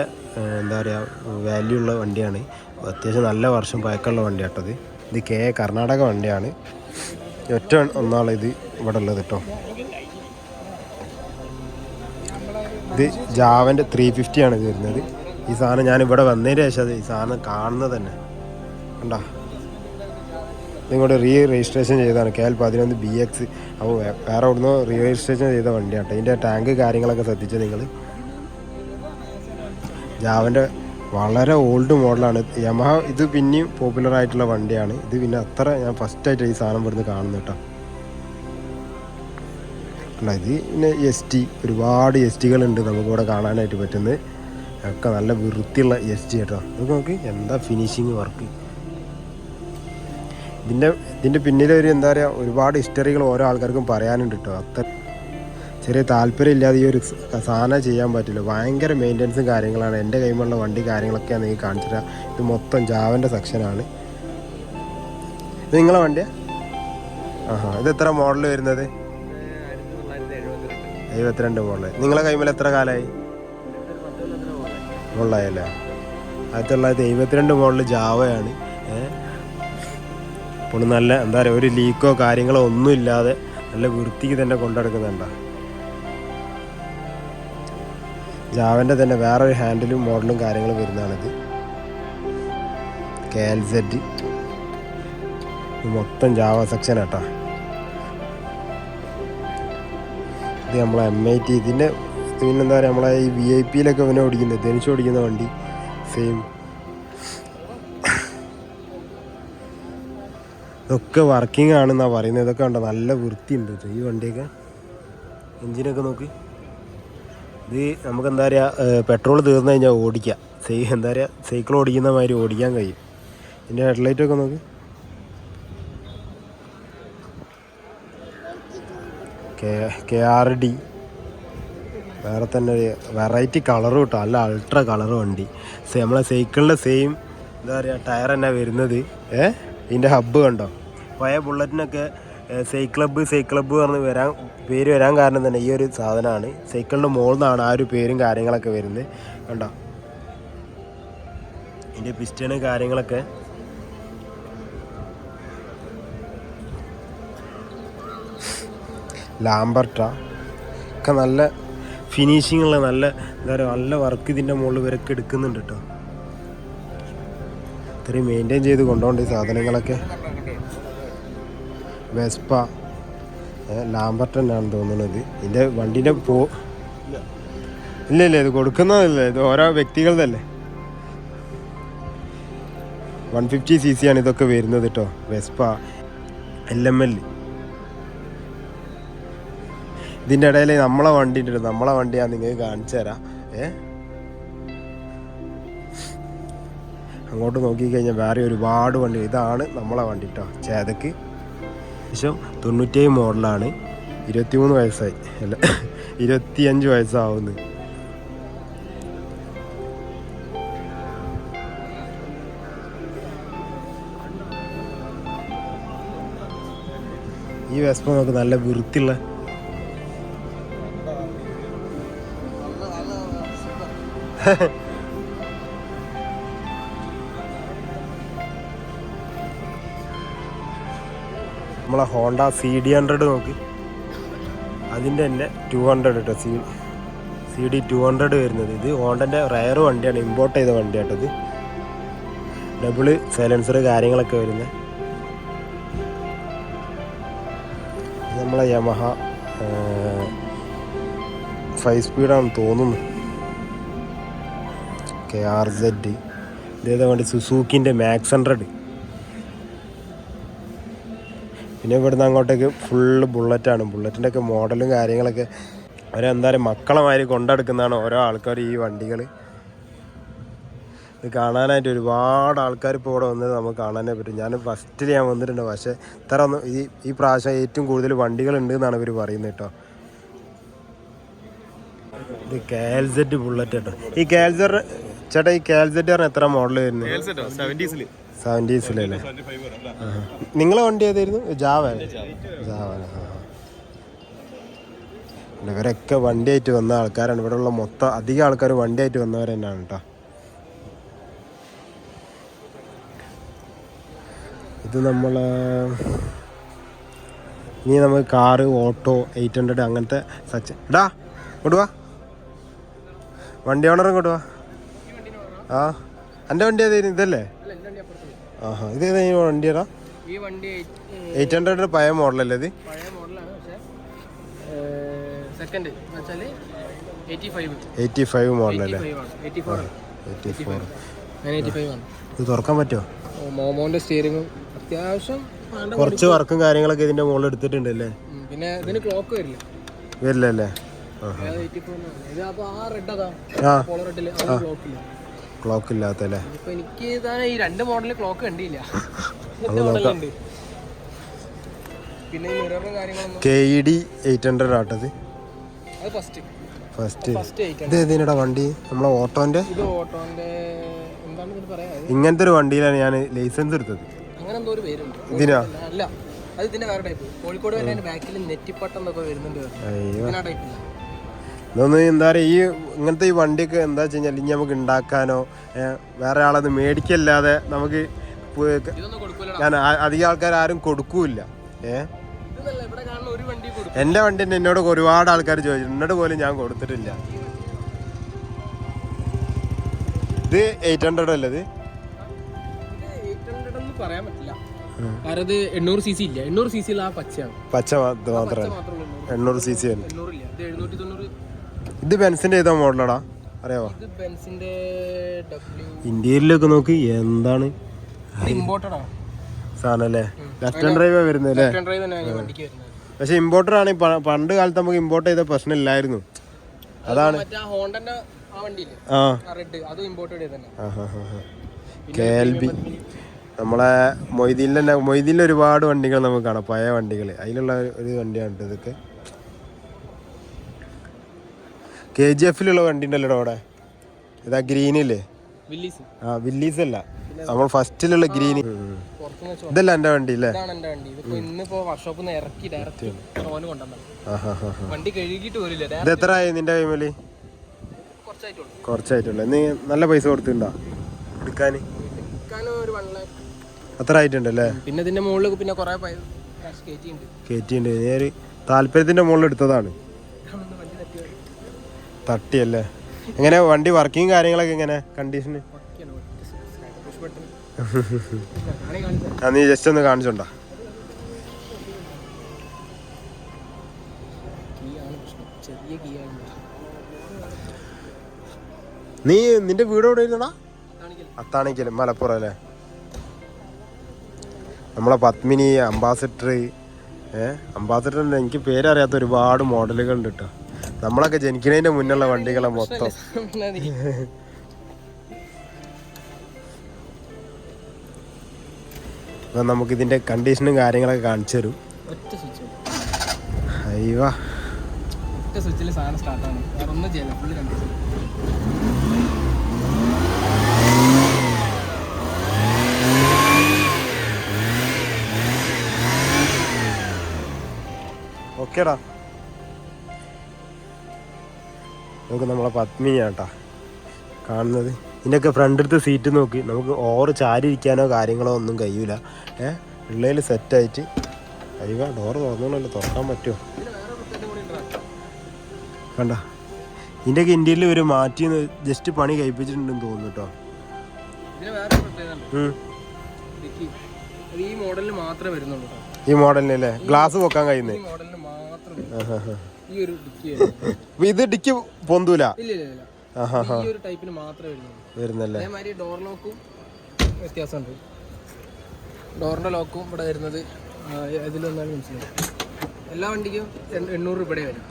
എന്താ പറയുക വാല്യൂ ഉള്ള വണ്ടിയാണ്. അത്യാവശ്യം നല്ല വർഷം പഴക്കമുള്ള വണ്ടിയാട്ടത്. ഇത് കർണാടക വണ്ടിയാണ്. ഒറ്റ ഒന്നാളെ ഇത് ഇവിടെ ഉള്ളത് കേട്ടോ. ഇത് ജാവൻ്റെ 350 ആണ് ഇത് വരുന്നത്. ഈ സാധനം ഞാനിവിടെ വന്നതിന് ശേഷം ഈ സാധനം കാണുന്നത് തന്നെ കണ്ടാ. ഇതിങ്ങോട്ട് രജിസ്ട്രേഷൻ ചെയ്തതാണ് KL11 BX. അപ്പോൾ വേറെ എവിടുന്നോ രജിസ്ട്രേഷൻ ചെയ്ത വണ്ടിയാണ്. ഇതിൻ്റെ ടാങ്ക് കാര്യങ്ങളൊക്കെ ശ്രദ്ധിച്ചത് നിങ്ങൾ. ജാവൻ്റെ വളരെ ഓൾഡ് മോഡലാണ്. യമഹ ഇത് പിന്നെയും പോപ്പുലർ ആയിട്ടുള്ള വണ്ടിയാണ്. ഇത് പിന്നെ അത്ര ഞാൻ ഫസ്റ്റായിട്ട് ഈ സാധനം ഇവിടുന്ന് കാണുന്നു കേട്ടോ. അല്ല ഇത് പിന്നെ ST ഒരുപാട് STകളുണ്ട് നമുക്കിവിടെ കാണാനായിട്ട് പറ്റുന്നത്. ഒക്കെ നല്ല വൃത്തിയുള്ള ST കേട്ടോ. നമുക്ക് നോക്കി എന്താ ഫിനിഷിങ് വർക്ക്. ഇതിൻ്റെ പിന്നിലൊരു എന്താ പറയുക ഒരുപാട് ഹിസ്റ്ററികൾ ഓരോ ആൾക്കാർക്കും പറയാനുണ്ട് കേട്ടോ. അത്ര ചെറിയ താല്പര്യമില്ലാതെ ഈ ഒരു സാധനം ചെയ്യാൻ പറ്റില്ല. ഭയങ്കര മെയിൻ്റനൻസും കാര്യങ്ങളാണ്. എൻ്റെ കൈമുള്ള വണ്ടി കാര്യങ്ങളൊക്കെ നിങ്ങൾക്ക് കാണിച്ചിട്ട്. ഇത് മൊത്തം ജാവൻ്റെ സെക്ഷനാണ്. ഇത് നിങ്ങളെ വണ്ടിയാണ്? ഇത് എത്ര മോഡൽ വരുന്നത്? 72 മോഡൽ. നിങ്ങളെ കൈമേൽ എത്ര കാലമായി? മോഡലായല്ലേ? 1972 മോഡൽ ജാവയാണ്. ഇപ്പോൾ നല്ല എന്താ പറയുക ഒരു ലീക്കോ കാര്യങ്ങളോ ഒന്നും ഇല്ലാതെ നല്ല വൃത്തിക്ക് തന്നെ കൊണ്ടെടുക്കുന്നുണ്ടോ. ജാവൻ്റെ തന്നെ വേറൊരു ഹാൻഡിലും മോഡലും കാര്യങ്ങളും വരുന്നതാണിത്. KLZ മൊത്തം ജാവ സെക്ഷൻ കേട്ടോ. ഇത് നമ്മളെ MIT. ഇതിൻ്റെ പിന്നെന്താ പറയുക നമ്മളെ ഈ VIP-യിലൊക്കെ ഇവനെ ഓടിക്കുന്നത് ധനിച്ച് ഓടിക്കുന്ന വണ്ടി സെയിം. ഇതൊക്കെ വർക്കിംഗ് ആണെന്നാണ് പറയുന്നത്. ഇതൊക്കെ ഉണ്ടോ നല്ല വൃത്തിയുണ്ട് ഈ വണ്ടിയൊക്കെ. എൻജിനൊക്കെ നോക്കി. ഇത് നമുക്ക് എന്താ പറയുക പെട്രോൾ തീർന്നു കഴിഞ്ഞാൽ ഓടിക്കാം. എന്താ പറയുക സൈക്കിൾ ഓടിക്കുന്ന മാതിരി ഓടിക്കാൻ കഴിയും. ഇതിൻ്റെ ഹെഡ്ലൈറ്റൊക്കെ നോക്ക്. KRD വേറെ തന്നെ ഒരു വെറൈറ്റി കളറും കിട്ടും. നല്ല അൾട്രാ കളർ വണ്ടി. നമ്മളെ സൈക്കിളിൻ്റെ സെയിം എന്താ പറയുക ടയർ തന്നെ വരുന്നത്. ഇതിൻ്റെ ഹബ്ബ് കണ്ടോ. പഴയ ബുള്ളറ്റിനൊക്കെ സൈക്ലബ് പറഞ്ഞ് പേര് വരാൻ കാരണം തന്നെ ഈ ഒരു സാധനമാണ്. സൈക്കിളിൻ്റെ മുകളിൽ നിന്നാണ് ആ ഒരു പേരും കാര്യങ്ങളൊക്കെ വരുന്നത് കണ്ടോ. ഇതിൻ്റെ പിസ്റ്റണ് കാര്യങ്ങളൊക്കെ ലാംബർട്ട ഒക്കെ നല്ല ഫിനിഷിങ്ങുള്ള നല്ല എന്താ പറയുക നല്ല വർക്ക് ഇതിൻ്റെ മുകളിൽ ഇവരൊക്കെ എടുക്കുന്നുണ്ട് കേട്ടോ. ഇത്രയും മെയിൻറ്റെയിൻ ചെയ്ത് കൊണ്ടുപോകേണ്ട ഈ സാധനങ്ങളൊക്കെ. വെസ്പ ലാംബർട്ട് തന്നെയാണെന്ന് തോന്നുന്നത്. ഇതിൻ്റെ വണ്ടീൻ്റെ ഇല്ല ഇത് കൊടുക്കുന്നതല്ലേ, ഇത് ഓരോ വ്യക്തികളുടെ 150cc ആണ് ഇതൊക്കെ വരുന്നത് കേട്ടോ. Vespa LML. ഇതിൻ്റെ ഇടയിൽ നമ്മളെ വണ്ടി ഉണ്ട്. നമ്മളെ വണ്ടി ഞാൻ നിങ്ങൾക്ക് കാണിച്ചു തരാം. അങ്ങോട്ട് നോക്കിക്കഴിഞ്ഞാൽ വേറെ ഒരുപാട് വണ്ടി. ഇതാണ് നമ്മളെ വണ്ടി കേട്ടോ, ചേതക്ക്. ഏകദേശം 97 മോഡലാണ്. 23 വയസ്സായി, അല്ല 25 വയസ്സാവുന്നു. ഈ വെസ്പ നമുക്ക് നല്ല വൃത്തിയുള്ള നമ്മളെ ഹോണ്ട CD100 നോക്ക്. അതിൻ്റെ തന്നെ 200 കേട്ടോ, CD 200 വരുന്നത്. ഇത് ഹോണ്ടൻ്റെ റയർ വണ്ടിയാണ്, ഇമ്പോർട്ട് ചെയ്ത വണ്ടിയാട്ടത്. ഡബിള് സൈലൻസർ കാര്യങ്ങളൊക്കെ വരുന്നത്. നമ്മളെ യമഹ 5 സ്പീഡാണെന്ന് തോന്നുന്നു. KRZ. ഇതേതാ വണ്ടി? സുസൂക്കിൻ്റെ മാക്സ് 100. പിന്നെ ഇവിടുന്ന് അങ്ങോട്ടേക്ക് ഫുള്ള് ബുള്ളറ്റാണ്. ബുള്ളറ്റിൻ്റെ ഒക്കെ മോഡലും കാര്യങ്ങളൊക്കെ അവരെന്തായാലും മക്കളെ മാതിരി കൊണ്ടെടുക്കുന്നതാണ് ഓരോ ആൾക്കാർ ഈ വണ്ടികൾ. ഇത് കാണാനായിട്ട് ഒരുപാട് ആൾക്കാർ ഇപ്പോൾ ഇവിടെ വന്നത് നമുക്ക് കാണാനേ പറ്റും. ഞാൻ ഫസ്റ്റിൽ വന്നിട്ടുണ്ട്, പക്ഷേ ഇത്ര ഒന്നും ഈ പ്രാവശ്യം ഏറ്റവും കൂടുതൽ വണ്ടികളുണ്ട് എന്നാണ് ഇവർ പറയുന്നത് കേട്ടോ. ഇത് KLZ ബുള്ളറ്റ് കേട്ടോ. ഈ KLZ ചേട്ടാ, ഈ KLZ പറഞ്ഞാൽ എത്ര മോഡൽ വരുന്നത്? 70s-ലല്ലേ? നിങ്ങളെ വണ്ടി ഏതായിരുന്നു? ജാവ. ഇവരൊക്കെ വണ്ടിയായിട്ട് വന്ന ആൾക്കാരാണ്. ഇവിടെ ഉള്ള മൊത്തം അധികം ആൾക്കാർ വണ്ടിയായിട്ട് വന്നവർ തന്നെയാണ് കേട്ടോ. ഇത് നമ്മളെ ഇനി നമുക്ക് കാറ്, ഓട്ടോ, 800 അങ്ങനത്തെ ഇടാ. ഇങ്ങോട്ട് വാ, വണ്ടി ഓണർ ഇങ്ങോട്ട് വാ. ആ, എൻ്റെ വണ്ടി ഏതായിരുന്നു? ഇതല്ലേ? ആഹാ, ഇത് ഏതാ വണ്ടിയാടാ? 800 പഴയ മോഡലല്ലേ ഇത്? 85 മോഡലല്ലേ? 84. ഇത് തുറക്കാൻ പറ്റുമോ? മോമോന്റെ സ്റ്റിയറിംഗും അത്യാവശ്യം കുറച്ച് വർക്കും കാര്യങ്ങളൊക്കെ ഇതിന്റെ മുകളിൽ എടുത്തിട്ടുണ്ടല്ലേ? പിന്നെ ഇതിന് ക്ലോക്ക് വരില്ലല്ലേ? ക്ലോക്ക് ഇല്ലാത്തല്ലേ? എനിക്ക് ഈ 2 മോഡലിൽ ക്ലോക്ക് കണ്ടില്ല. പിന്നെ KED 800 ആട്ടത്. ഫസ്റ്റ് ഇത് ഏതിനടാ വണ്ടി? നമ്മളെ ഓട്ടോന്റെ. ഇങ്ങനത്തെ ഒരു വണ്ടിയിലാണ് ഞാൻ ലൈസൻസ് എടുത്തത്. ഇതിനാ? ഇതൊന്ന് എന്താ പറയുക, ഈ ഇങ്ങനത്തെ ഈ വണ്ടിയൊക്കെ എന്താ വെച്ച് കഴിഞ്ഞാൽ ഇനി നമുക്ക് ഉണ്ടാക്കാനോ വേറെ ആളത് മേടിക്കല്ലാതെ നമുക്ക് ഞാൻ അധികം ആൾക്കാർ ആരും കൊടുക്കൂല. എൻ്റെ വണ്ടി എന്നോട് ഒരുപാട് ആൾക്കാർ ചോദിച്ചു, എന്നോട് പോലും ഞാൻ കൊടുത്തിട്ടില്ല. ഇത് 800 അല്ലേ? ഇത് പറയാൻ പറ്റില്ല, കാരണം ഇത് 800cc ഇല്ല. 800cc ആ പച്ചയാണ്, പച്ച മാത്രമല്ല 800cc ആണ്. ഇത് ബെൻസിന്റെ ഏതാ മോഡലാടാ, അറിയാവോ? ഇന്ത്യയിലൊക്കെ നോക്കി എന്താണ് സാധനല്ലേ? ലെഫ്റ്റ് ഹാൻഡ് ഡ്രൈവ് വരുന്നല്ലേ? പക്ഷെ ഇമ്പോർട്ടർ ആണ്. പണ്ട് കാലത്ത് നമുക്ക് ഇമ്പോർട്ട് ചെയ്ത പ്രശ്നമില്ലായിരുന്നു. അതാണ് KLB. നമ്മളെ മൊയ്തീനിൽ ഒരുപാട് വണ്ടികൾ നമുക്ക് കാണാം, പഴയ വണ്ടികൾ. അതിലുള്ള ഒരു വണ്ടിയാണ് ഇതൊക്കെ. KGF-ലുള്ള വണ്ടി ഉണ്ടല്ലോ അവിടെ, ഇതാ ഗ്രീനില്ലേ? ആ, വില്ലീസ് അല്ല, നമ്മൾ ഫസ്റ്റിലുള്ള ഗ്രീന്. ഇതല്ല എന്റെ വണ്ടി അല്ലേ? ഇത് എത്രയായി നിന്റെ കൈമേല്? കുറച്ചായിട്ടുള്ള. നീ നല്ല പൈസ കൊടുത്തിട്ടുണ്ടോ എടുക്കാന്? അത്ര ആയിട്ടുണ്ടല്ലേ? പിന്നെ ഇതിന്റെ മുകളിൽ പിന്നെ കേറ്റിണ്ട്. ഞാൻ താല്പര്യത്തിന്റെ മുകളിൽ എടുത്തതാണ്. തട്ടിയല്ലേ? എങ്ങനെ വണ്ടി വർക്കിങ് കാര്യങ്ങളൊക്കെ എങ്ങനെ? കണ്ടീഷന് നീ ജസ്റ്റ് ഒന്ന് കാണിച്ചോണ്ടാ. ചെറിയ കീ ആണ്. നീ നിന്റെ വീട് എവിടെ ഇരുന്നടാ? അത്താണിക്കലും മലപ്പുറം അല്ലേ? നമ്മളെ പത്മിനി അംബാസിഡർ. അംബാസിഡറിൻ്റെ എനിക്ക് പേരറിയാത്ത ഒരുപാട് മോഡലുകളുണ്ട് കേട്ടോ. നമ്മളൊക്കെ ജനിക്കുന്നതിൻ്റെ മുന്നുള്ള വണ്ടികളെ മൊത്തം. അപ്പം നമുക്കിതിൻ്റെ കണ്ടീഷനും കാര്യങ്ങളൊക്കെ കാണിച്ചു തരും. ഒറ്റ സ്വിച്ച്, അയ്യോ ഒറ്റ സ്വിച്ചിൽ സാധനം സ്റ്റാർട്ടാണ്. വേറെ ഒന്നും ചെയ്യില്ല, ഫുള്ള് കണ്ടീഷൻ. ഓക്കേടാ. നമുക്ക് നമ്മളെ പത്മിനിയാട്ടാ കാണുന്നത്. ഇതിൻ്റെയൊക്കെ ഫ്രണ്ടിലത്തെ സീറ്റ് നോക്കി. നമുക്ക് ഓവർ ചാരി ഇരിക്കാനോ കാര്യങ്ങളോ ഒന്നും കഴിയൂല. ഉള്ളതിൽ സെറ്റായിട്ട്. അയ്യോ ഡോറ് തുറന്നോളല്ലോ, തുറക്കാൻ പറ്റുമോ? കണ്ട ഇതിൻ്റെയൊക്കെ ഇന്ത്യയിൽ ഒരു മാറ്റി ജസ്റ്റ് പണി കഴിപ്പിച്ചിട്ടുണ്ടെന്ന് തോന്നുന്നു കേട്ടോ. ഇതിന് വേറെ പ്രത്യേകത, ഈ മോഡലിന് മാത്രമേ വരുന്നുള്ളൂ. ഈ മോഡലിന് അല്ലേ ഗ്ലാസ് പൊക്കാൻ കഴിയുന്നത്? ഈ മോഡലിന് മാത്രം ഈ ഒരു ഡിക്കി ഇത് ഡിക്കി പൊന്തൂല. ഇല്ല, ഈ ഒരു ടൈപ്പിന് മാത്രമേ വരുന്നല്ലേ. അതേമാതിരി ഡോർ ലോക്കും വ്യത്യാസമുണ്ട്. ഡോറിന്റെ ലോക്കും ഇവിടെ വരുന്നത് ഇതിലൊന്നാണ് മനസ്സിലാവും. എല്ലാ വണ്ടിക്കും 800 രൂപയുടെ വരും.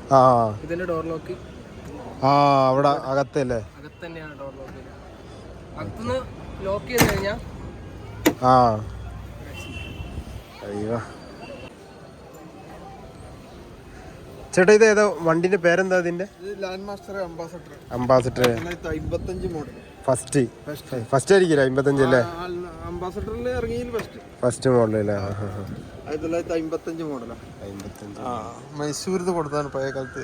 ഇതിന്റെ ഡോർ ലോക്ക് അവിടെ അകത്തല്ലേ? അകത്ത് തന്നെയാണ് ഡോർ ലോക്ക്. അകത്തുനിന്ന് ലോക്ക് ചെയ്ത് കഴിഞ്ഞാൽ അയ്യോ ചേട്ടാ ഇത് ഏതോ വണ്ടിന്റെ പേരെന്താ? ഇതിന്റെ land master ambassador 55 model. First ആയിരിക്കില്ല 55 അല്ലേ? അംബാസിഡറിൽ ഇറങ്ങിയിൽ ഫസ്റ്റ് മോഡൽ അല്ലേ? 1955 മോഡലാണ്. മൈസൂരിന്ന് കൊടുത്താണ് പഴയ കാലത്ത്.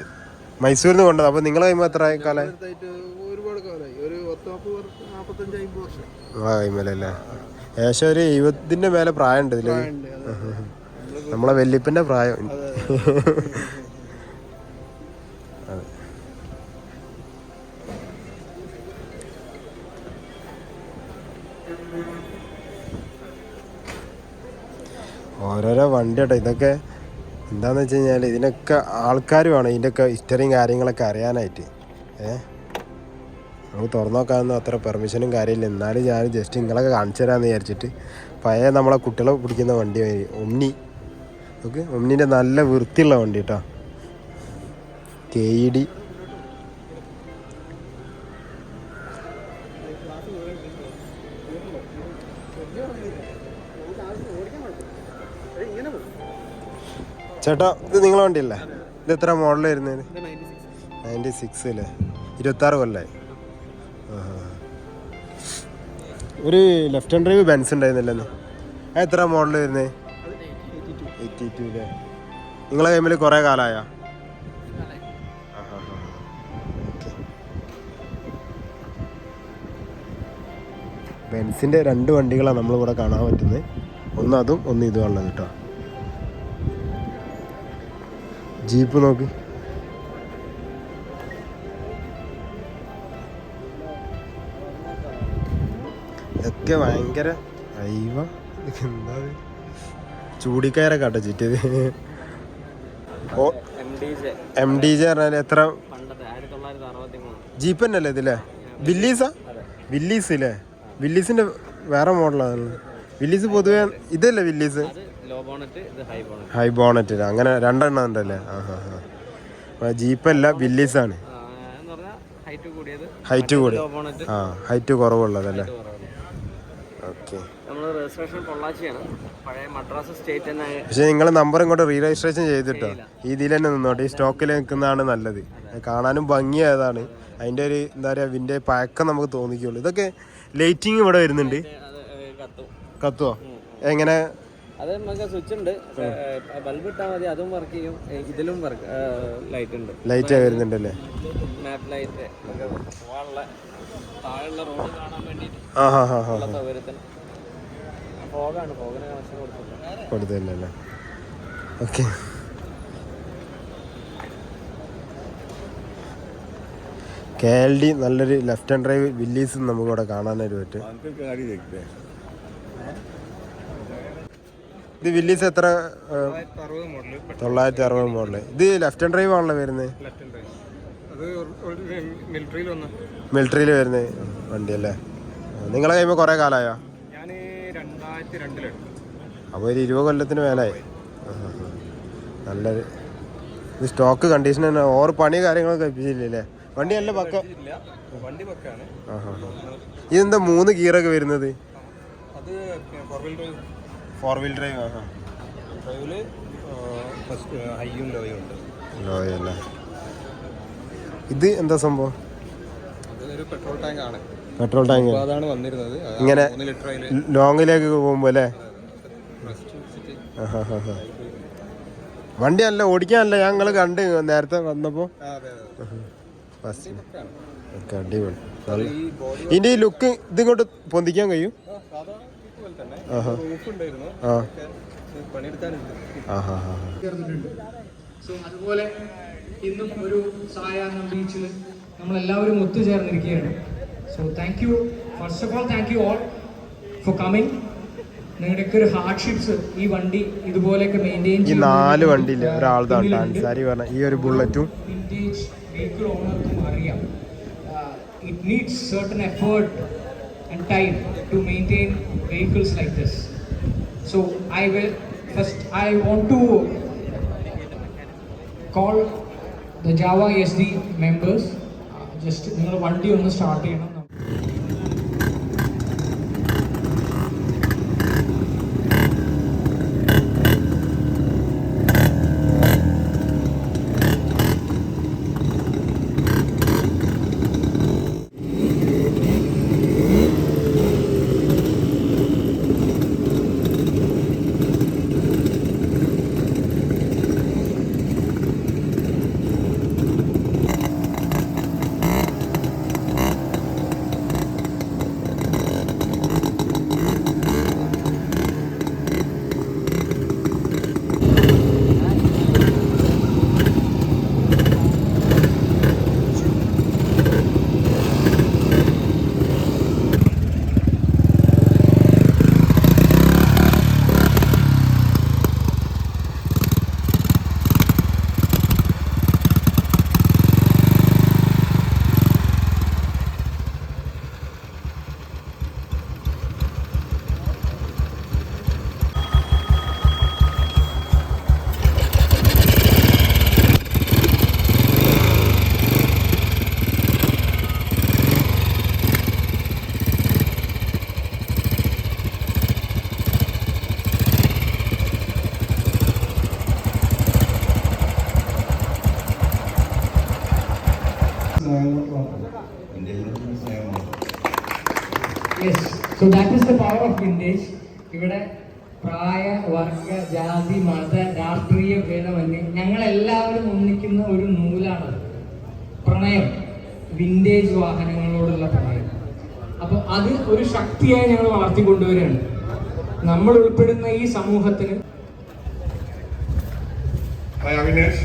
മൈസൂരിൽ നിന്ന് കൊണ്ടത്. അപ്പൊ നിങ്ങൾ കഴിയുമ്പോ എത്ര കാലം? ഒരുപാട് കാലമായി, ഒരു 45-50 വർഷം. കഴിയുമ്പല്ലേ? ഏകദേശം ഒരു 20ന്റെ മേലെ പ്രായം ഉണ്ട് ഇതില്. നമ്മളെ വല്യപ്പന്റെ പ്രായം. ഓരോരോ വണ്ടി കേട്ടോ. ഇതൊക്കെ എന്താന്ന് വെച്ച് കഴിഞ്ഞാൽ ഇതിനൊക്കെ ആൾക്കാർ വേണം ഇതിൻ്റെയൊക്കെ ഹിസ്റ്ററിയും കാര്യങ്ങളൊക്കെ അറിയാനായിട്ട്. നമുക്ക് തുറന്നു നോക്കാനൊന്നും അത്ര പെർമിഷനും കാര്യമില്ല. എന്നാലും ഞാൻ ജസ്റ്റ് നിങ്ങളൊക്കെ കാണിച്ചു തരാമെന്ന് വിചാരിച്ചിട്ട്. പഴയ നമ്മളെ കുട്ടികളെ പിടിക്കുന്ന വണ്ടി ഒമ്നി. ഓക്കെ, ഒമ്നിൻ്റെ നല്ല വൃത്തിയുള്ള വണ്ടി കേട്ടോ. KED. ചേട്ടാ ഇത് നിങ്ങളെ വണ്ടിയല്ലേ? ഇത് എത്ര മോഡൽ വരുന്നത്? 96 അല്ലേ? 26 കൊല്ലായി. ഒരു ലെഫ്റ്റ് ഹാൻഡ് ഡ്രൈവ് ബെൻസ് ഉണ്ടായിരുന്നില്ലെന്ന്. അത് എത്ര മോഡൽ വരുന്നത്? 82 അല്ലേ? നിങ്ങളെ കൈമിൽ കുറേ കാലമായ? ബെൻസിൻ്റെ 2 വണ്ടികളാണ് നമ്മളിവിടെ കാണാൻ പറ്റുന്നത്. ഒന്ന് അതും ഒന്ന് ഇതുമുള്ളത് കേട്ടോ. ജീപ്പ് നോക്ക്. ഇതൊക്കെ ഭയങ്കര അയ്യോ എന്താ ചൂടിക്കയറൊക്കെ കേട്ടോ ചുറ്റിയത്. MDJ പറഞ്ഞാൽ എത്ര? ജീപ്പ് തന്നെയല്ലേ ഇതില്ലേ? വില്ലീസ് ഇല്ലേ? വില്ലീസിന്റെ വേറെ മോഡലാണ്. വില്ലീസ് പൊതുവേ ഇതല്ലേ വില്ലീസ്? ഹൈ ബോണറ്റ് അങ്ങനെ 2 എണ്ണം ഉണ്ടല്ലേ? ജീപ്പല്ല വില്ലീസാണ്. ഹൈറ്റ് കൂടി ഹൈറ്റ് കുറവുള്ളതല്ലേ? ഓക്കെ. പക്ഷെ നിങ്ങൾ നമ്പർ ഇങ്ങോട്ട് റീ രജിസ്ട്രേഷൻ ചെയ്തിട്ടോ. ഈ ഇതിൽ തന്നെ നിന്നോട്ടെ. ഈ സ്റ്റോക്കിൽ നിൽക്കുന്നതാണ് നല്ലത്. കാണാനും ഭംഗിയായതാണ്. അതിൻ്റെ ഒരു എന്താ പറയുക വിൻ്റെ പഴക്കം നമുക്ക് തോന്നിക്കുള്ളൂ. ഇതൊക്കെ ലൈറ്റിങ് ഇവിടെ വരുന്നുണ്ട്. കത്തുവോ? എങ്ങനെ? അത് നമുക്ക് സ്വിച്ച് ഉണ്ട്, ബൾബ് ഇട്ടാൽ മതി, അതും വർക്ക് ചെയ്യും. ഇതിലും ലൈറ്റ് ഉണ്ട്. ലൈറ്റ് വരുന്നുണ്ടല്ലേ? മാപ്പ് ലൈറ്റ് താഴെയുള്ള റോഡ് കാണാൻ വേണ്ടിയിട്ട് സൗകര്യത്തിന്. ഫോഗാണ്, ഫോഗിന് കണക്ഷൻ കൊടുത്തില്ലല്ലേ? ഓക്കെ. KLD നല്ലൊരു ലെഫ്റ്റ് ഹാൻഡ് ഡ്രൈവ് വില്ലീസ് നമുക്കിവിടെ കാണാനായിട്ട് പറ്റും. ഇത് വില്ലീസ് എത്ര? 960 മോഡല്. 960 മോഡല്. ഇത് ലെഫ്റ്റ് ഹാൻഡ് ഡ്രൈവ് ആണല്ലോ വരുന്നത്. Left hand drive. അത് മിലിറ്ററിയിൽ വന്ന മിലിറ്ററിയിൽ വരുന്ന വണ്ടിയല്ലേ? നിങ്ങളെ കഴിയുമ്പോൾ കുറേ കാലമായോ? ഞാൻ 2002 അപ്പോൾ ഒരു 20 കൊല്ലത്തിന് മേലായി. നല്ലൊരു ഇത് സ്റ്റോക്ക് കണ്ടീഷൻ തന്നെ. ഓവർ പണി കാര്യങ്ങളൊക്കെ കഴിപ്പിച്ചില്ലേ? വണ്ടി നല്ല പക്ക. വണ്ടി പക്കാണ്. ഇതെന്താ 3 ഗിയറൊക്കെ വരുന്നത്? അത് 4 വീൽ ഡ്രൈവ്. 4 wheel drive. ഡ്രൈവില് ഫസ്റ്റ് ഹൈയും ലോയും ഉണ്ട്. ലോയല്ലേ? ഇത് എന്താ സംഭവം? അതൊരു പെട്രോൾ ടാങ്ക് ആണ്. പെട്രോൾ ടാങ്ക് അതാണ് വന്നിരുന്നത്. ഇങ്ങനെ 3 ലിറ്റർ ലോങ്ങിലേക്ക് പോകുമ്പോൾ അല്ലേ? വണ്ടി അല്ല ഓടിക്കാനല്ല, ഞങ്ങൾ കണ്ട് നേരത്തെ വന്നപ്പോൾ. അടിപൊളി. ഇതിന്റെ ഈ ലുക്ക് ഇതിങ്ങോട്ട് പൊന്തിക്കാൻ കഴിയും. അതുപോലെ ഇന്നും ഒരു സായാഹ്നം ബീച്ചിൽ നമ്മളെല്ലാവരും ഒത്തുചേർന്നിരിക്കുകയാണ്. So thank you, first of all thank you all for coming. നിങ്ങളുടെയൊക്കെ ഒരു ഹാർഡ്ഷിപ്സ് ഈ വണ്ടി ഇതുപോലെയൊക്കെ മെയിൻറ്റെയിൻ ഈ 4 വണ്ടിയില്ല ഒരാൾതാണ് അൻസാരി പറഞ്ഞ ഈ ഒരു ബുള്ളറ്റും. വിന്റേജ് വെഹിക്കിൾ ഓണർക്കും അറിയാം, it needs certain effort and time to maintain vehicles like this. So I want to call the Java SD members. Just നിങ്ങൾ വണ്ടി ഒന്ന് സ്റ്റാർട്ട് ചെയ്യണം. Yes, so that is the power of vintage. ഇവിടെ പ്രായ, വർഗ, ജാതി, മത, രാഷ്ട്രീയ ഭേദമന്യേ ഞങ്ങളെല്ലാവരും ഒന്നിക്കുന്ന ഒരു നൂലാണത്. പ്രണയം, വിന്റേജ് വാഹനങ്ങളോടുള്ള പ്രണയം. അപ്പോൾ അത് ഒരു ശക്തിയായി ഞങ്ങൾ വളർത്തിക്കൊണ്ടുവരികയാണ്. നമ്മൾ ഉൾപ്പെടുന്ന ഈ സമൂഹത്തിന്. Hi Avinash.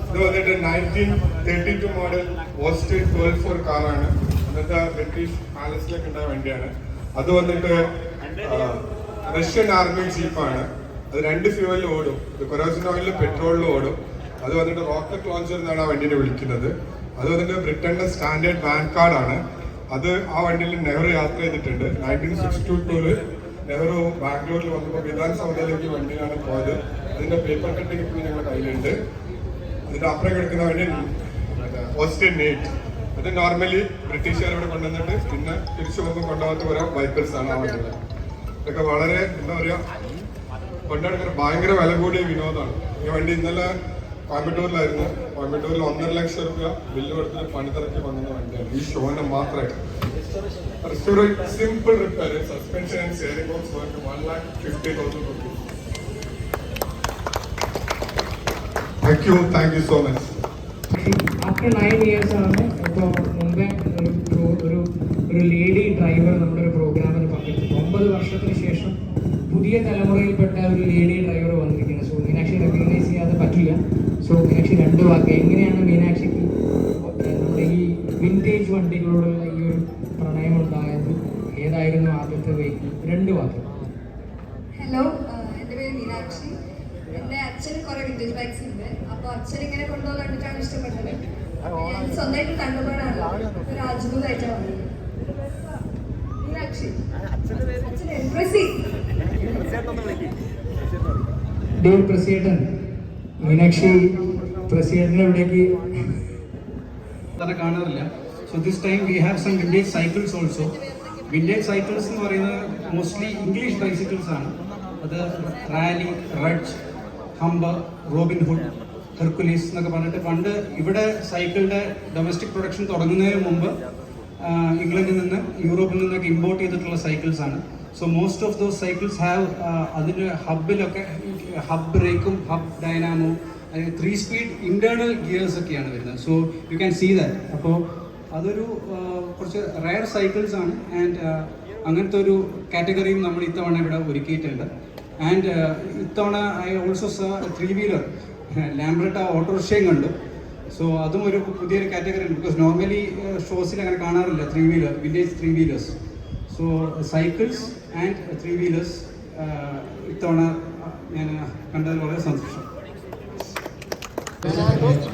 ഇത് വന്നിട്ട് 1932 മോഡൽ ഓസ്റ്റിൻ 12 കാറാണ്. അന്നത്തെ ബ്രിട്ടീഷ് പാലസിലൊക്കെ ഉണ്ടായ വണ്ടിയാണ്. അത് വന്നിട്ട് റഷ്യൻ ആർമി ജീപ്പാണ്. അത് 2 ഫ്യൂവലിൽ ഓടും. ഇത് കൊറോസിൻ ഓയിലിൽ പെട്രോളിൽ ഓടും. അത് വന്നിട്ട് റോക്കറ്റ് ലോഞ്ചർ എന്നാണ് ആ വണ്ടിനെ വിളിക്കുന്നത്. അത് വന്നിട്ട് ബ്രിട്ടന്റെ സ്റ്റാൻഡേർഡ് വാൻ കാർഡാണ്. അത് ആ വണ്ടിയിൽ നെഹ്റു യാത്ര ചെയ്തിട്ടുണ്ട്. 1962 നെഹ്റു ബാംഗ്ലൂരിൽ വന്നപ്പോൾ വിധാൻ സൗദയിലേക്ക് വണ്ടിയിലാണ് പോയത്. അതിന്റെ പേപ്പർ കട്ടിങ് ഇപ്പോൾ ഞങ്ങളുടെ കയ്യിലുണ്ട്. അതിന്റെ അപ്പുറം കിടക്കുന്ന വണ്ടി ഓസ്റ്റിൻ 8. അത് നോർമലി ബ്രിട്ടീഷുകാർ ഇവിടെ കൊണ്ടുവന്നിട്ട് പിന്നെ തിരിച്ചു പോകുമ്പോൾ കൊണ്ടുപോകാത്ത ഓരോ വൈക്കിൾസ് ആണ് ആ വണ്ടികൾ. ഇതൊക്കെ വളരെ എന്താ പറയുക കൊണ്ടുനടക്കുന്ന ഭയങ്കര വില കൂടിയ വിനോദമാണ്. ഈ വണ്ടി ഇന്നലെ കോയമ്പത്തൂരിലായിരുന്നു. കോയമ്പത്തൂരിൽ 1.5 ലക്ഷം രൂപ ബില്ല് കൊടുത്തിട്ട് പണിതിറക്കി വന്ന വണ്ടിയാണ് ഈ ഷോനെ മാത്രമായിട്ട്. Simple repair, suspension and steering box work 1,50,000 rupees. Thank you so much. After 9 years ആണ് ഇപ്പോൾ മുമ്പേ ഒരു ലേഡി ഡ്രൈവർ നമ്മുടെ ഒരു പ്രോഗ്രാമിന് പങ്കെടുത്തു. 9 വർഷത്തിന് ശേഷം പുതിയ തലമുറയിൽപ്പെട്ട ഒരു ലേഡി ഡ്രൈവർ വന്നിരിക്കുന്നത്. സോ മീനാക്ഷി റെക്കഗ്നൈസ് ചെയ്യാതെ പറ്റില്ല. സോ മീനാക്ഷി 2 വാക്ക്, എങ്ങനെയാണ് മീനാക്ഷിക്ക് നമ്മുടെ ഈ വിന്റേജ് വണ്ടികളോടുള്ള ഈ ഒരു പ്രണയം ഉണ്ടായത്? ഏതായിരുന്നു ആദ്യത്തെ വെഹിക്കിൾ? 2 വാക്ക്. ഹലോ, എൻ്റെ പേര് മീനാക്ഷി. എൻ്റെ അച്ഛന് കുറെ വിന്റേജ് ബൈക്സ് ഉണ്ട്. അപ്പോൾ അച്ഛൻ ഇങ്ങനെ കൊണ്ടുപോകാൻ കണ്ടിട്ടാണ് ഇഷ്ടപ്പെട്ടത്. അപ്പോൾ ഞാൻ സ്വന്തമായിട്ട് കണ്ടുപോകാനാണല്ലോ ഒരു അത്ഭുതമായിട്ടാണ് വന്നത്. മീനാക്ഷി അച്ഛനെ പ്രസി. ഡിയർ പ്രസിഡന്റ് മീനാക്ഷി പ്രസിഡന്റിനെ ഇവിടേക്ക് തന്നെ കാണാറില്ല. So this time we have some vintage cycles also. Vintage cycles എന്ന് പറയുന്നത് മോസ്റ്റ്ലി ഇംഗ്ലീഷ് ബൈസിക്കിൾസ് ആണ്. അത് Raleigh, Rudge, Humber, Robin Hood, Hercules എന്നൊക്കെ പറഞ്ഞിട്ട് പണ്ട് ഇവിടെ സൈക്കിളിൻ്റെ ഡൊമസ്റ്റിക് പ്രൊഡക്ഷൻ തുടങ്ങുന്നതിന് മുമ്പ് ഇംഗ്ലണ്ടിൽ നിന്ന് യൂറോപ്പിൽ നിന്നൊക്കെ ഇമ്പോർട്ട് ചെയ്തിട്ടുള്ള സൈക്കിൾസ് ആണ്. So most of those cycles have അതിൻ്റെ ഹബിലൊക്കെ ഹബ് ബ്രേക്കും hub dynamo 3 speed internal gears ഒക്കെയാണ് വരുന്നത്. So you can see that. അപ്പോൾ അതൊരു കുറച്ച് റയർ സൈക്കിൾസ് ആണ്. ആൻഡ് അങ്ങനത്തെ ഒരു കാറ്റഗറിയും നമ്മൾ ഇത്തവണ ഇവിടെ ഒരുക്കിയിട്ടുണ്ട്. ആൻഡ് ഇത്തവണ ഐ ഓൾസോ സ 3 വീലർ ലാംബ്രട്ട ഓട്ടോറിക്ഷയും കണ്ടു. സോ അതും ഒരു പുതിയൊരു കാറ്റഗറി ഉണ്ട്. ബിക്കോസ് നോർമലി ഷോസിൽ അങ്ങനെ കാണാറില്ല 3 wheeler, vintage 3 wheelers. So cycles and 3 wheelers ഇത്തവണ ഞാൻ കണ്ടതിൽ വളരെ സന്തോഷം.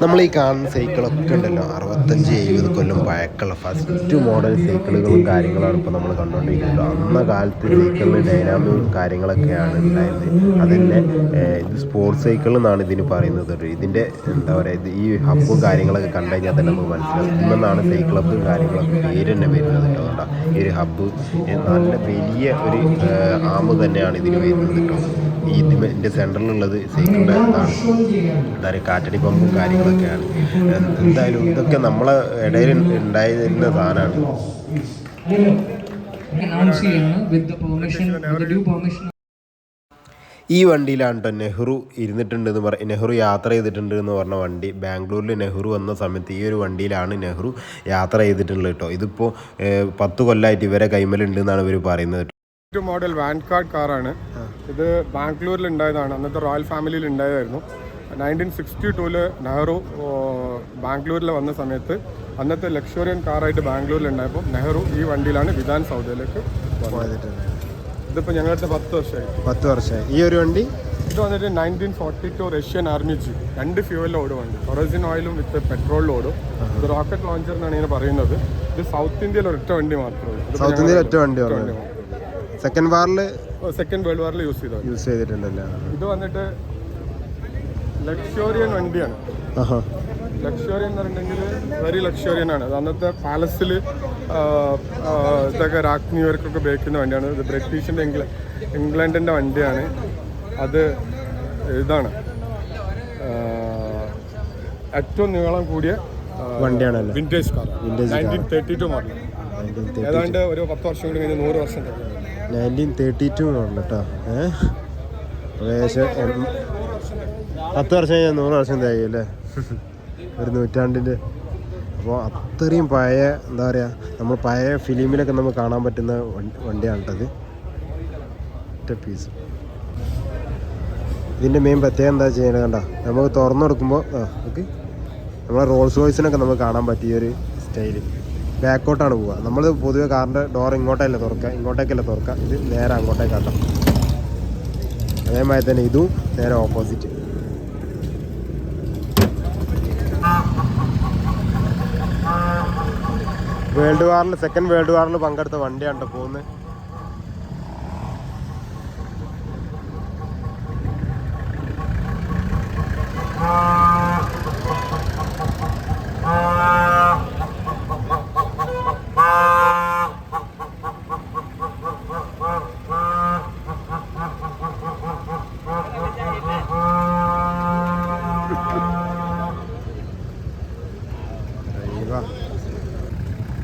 നമ്മൾ ഈ കാണുന്ന സൈക്കിളൊക്കെ ഉണ്ടല്ലോ 65-70 കൊല്ലം പഴക്കമുള്ള ഫസ്റ്റ് മോഡൽ സൈക്കിളുകളും കാര്യങ്ങളാണ് ഇപ്പോൾ നമ്മൾ കണ്ടുകൊണ്ടിരിക്കുന്നത്. അന്ന കാലത്ത് സൈക്കിളിന് ഡൈനാമിക്കും കാര്യങ്ങളൊക്കെയാണ് ഉണ്ടായത്. അതന്നെ ഇത് സ്പോർട്സ് സൈക്കിൾ എന്നാണ് ഇതിന് പറയുന്നത്. ഇതിൻ്റെ എന്താ പറയുക, ഈ ഹബ്ബും കാര്യങ്ങളൊക്കെ കണ്ടു കഴിഞ്ഞാൽ തന്നെ നമുക്ക് മനസ്സിലാവും ഇതിൽ സൈക്കിൾ ഹബ്ബും കാര്യങ്ങളൊക്കെ പേര് തന്നെ വരുന്നത് കേട്ടോ. അതുകൊണ്ടാ ഈ ഒരു ഹബ്ബ് നല്ല വലിയ ഒരു ആമ് തന്നെയാണ് ഇതിന് വരുന്നത് കേട്ടോ. ഈ ഇതിൻ്റെ സെൻറ്ററിലുള്ളത് സൈക്കിളിൻ്റെ ഇതാണ്, എന്താ പറയുക, കാറ്റടി പമ്പും കാര്യങ്ങളൊക്കെയാണ്. എന്തായാലും ഇതൊക്കെ നമ്മളെ ഇടയിൽ ഉണ്ടായിരുന്ന സാധനമാണ്. ഈ വണ്ടിയിലാണ് കേട്ടോ നെഹ്റു ഇരുന്നിട്ടുണ്ടെന്ന് നെഹ്റു യാത്ര ചെയ്തിട്ടുണ്ട് എന്ന് പറഞ്ഞ വണ്ടി. ബാംഗ്ലൂരിൽ നെഹ്റു വന്ന സമയത്ത് ഈ ഒരു വണ്ടിയിലാണ് നെഹ്റു യാത്ര ചെയ്തിട്ടുള്ളത് കേട്ടോ. ഇതിപ്പോൾ 10 കൊല്ലമായിട്ട് ഇവരെ കൈമലുണ്ട് എന്നാണ് ഇവർ പറയുന്നത്. മോഡൽ വാൻകാർഡ് കാറാണ് ഇത്. ബാംഗ്ലൂരിൽ ഉണ്ടായതാണ്. അന്നത്തെ റോയൽ ഫാമിലിയിൽ ഉണ്ടായതായിരുന്നു. 1962 നെഹ്റു ബാംഗ്ലൂരിൽ വന്ന സമയത്ത് അന്നത്തെ ലക്ഷറിയൻ കാറായിട്ട് ബാംഗ്ലൂരിൽ ഉണ്ടായപ്പോൾ നെഹ്റു ഈ വണ്ടിയിലാണ് വിധാൻ സൗദയിലേക്ക് പോയിട്ടുള്ളത്. ഇതിപ്പോൾ ഞങ്ങളുടെ 10 വർഷമായി. ഈ ഒരു വണ്ടി ഇത് വന്നിട്ട് 1942 റഷ്യൻ ആർമി ജീപ്പ്, 2 ഫ്യൂവലിൽ ഓടും വണ്ടി. കൊറോസിൻ ഓയിലും വിത്ത് പെട്രോളിലും ഓടും. ഇത് റോക്കറ്റ് ലോഞ്ചർ എന്നാണ് ഇങ്ങനെ പറയുന്നത്. ഇത് സൗത്ത് ഇന്ത്യയിൽ ഒരൊറ്റ വണ്ടി മാത്രമേ. സൗത്ത് ഇന്ത്യയിൽ ഒറ്റ വണ്ടി സെക്കൻഡ് വേൾഡ് വാറിൽ യൂസ് ചെയ്തിട്ടുണ്ടല്ലോ. ഇത് വന്നിട്ട് ലക്ഷോറിയൻ വണ്ടിയാണ്. ലക്ഷോറിയൻ എന്ന് പറഞ്ഞിട്ടുണ്ടെങ്കിൽ വെരി ലക്ഷോറിയൻ ആണ്. അത് അന്നത്തെ പാലസിൽ ഇതൊക്കെ രാജ്ഞിവർക്കൊക്കെ ഉപയോഗിക്കുന്ന വണ്ടിയാണ്. ഇത് ബ്രിട്ടീഷിൻ്റെ ഇംഗ്ലണ്ടിൻ്റെ വണ്ടിയാണ്. അത് ഇതാണ് ഏറ്റവും നീളം കൂടിയ വണ്ടിയാണ്, വിന്റേജ് കാർ. 1932 മോഡൽ. ഏതാണ്ട് ഒരു 10 വർഷം കൂടി കഴിഞ്ഞ് 100 വർഷം 1932 മോഡൽ കേട്ടോ. ഏകദേശം 10 വർഷം കഴിഞ്ഞാൽ 100 വർഷം തയ്യും അല്ലേ, ഒരു നൂറ്റാണ്ടിൻ്റെ. അപ്പോൾ അത്രയും പഴയ, എന്താ പറയുക, നമ്മൾ പഴയ ഫിലിമിലൊക്കെ നമുക്ക് കാണാൻ പറ്റുന്ന വണ്ടിയാണ് കേട്ടത്. ഒറ്റ പീസ്. ഇതിൻ്റെ മെയിൻ പ്രത്യേകം എന്താ ചെയ്യുന്നത് കണ്ടോ, നമുക്ക് തുറന്നു കൊടുക്കുമ്പോൾ ഓക്കെ നമ്മളെ റോൾസ് റോയ്സിനൊക്കെ നമുക്ക് കാണാൻ പറ്റിയൊരു സ്റ്റൈല്. ബാക്കോട്ടാണ് പോവുക. നമ്മൾ പൊതുവെ കാറിൻ്റെ ഡോർ ഇങ്ങോട്ടല്ല തുറക്കുക, ഇങ്ങോട്ടേക്കല്ല തുറക്കുക. ഇത് നേരെ അങ്ങോട്ടേക്കാട്ടോ. അതേമാതിരി തന്നെ ഇതും നേരെ ഓപ്പോസിറ്റ്. സെക്കൻഡ് വേൾഡ് വാറിൽ പങ്കെടുത്ത വണ്ടിയാണ് പോകുന്നത്.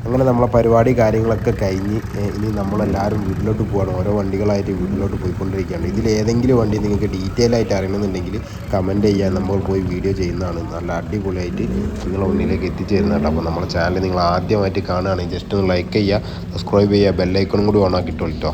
അങ്ങനെ നമ്മളെ പരിപാടി കാര്യങ്ങളൊക്കെ കഴിഞ്ഞ് ഇനി നമ്മളെല്ലാവരും വീട്ടിലോട്ട് പോവാണ്. ഓരോ വണ്ടികളായിട്ട് വീട്ടിലോട്ട് പോയിക്കൊണ്ടിരിക്കുകയാണ്. ഇതിലേതെങ്കിലും വണ്ടി നിങ്ങൾക്ക് ഡീറ്റെയിൽ ആയിട്ട് അറിയണമെന്നുണ്ടെങ്കിൽ കമൻറ്റ് ചെയ്യാൻ നമ്മൾ പോയി വീഡിയോ ചെയ്യുന്നതാണ്. നല്ല അടിപൊളിയായിട്ട് നിങ്ങളുടെ മുന്നിലേക്ക് എത്തിച്ചേരുന്നുണ്ട്. അപ്പോൾ നമ്മുടെ ചാനൽ നിങ്ങൾ ആദ്യമായിട്ട് കാണുകയാണെങ്കിൽ ജസ്റ്റ് ഒന്ന് ലൈക്ക് ചെയ്യുക, സബ്സ്ക്രൈബ് ചെയ്യുക, ബെല്ലൈക്കണും കൂടി ഓൺ ആക്കിയിട്ടോ കേട്ടോ.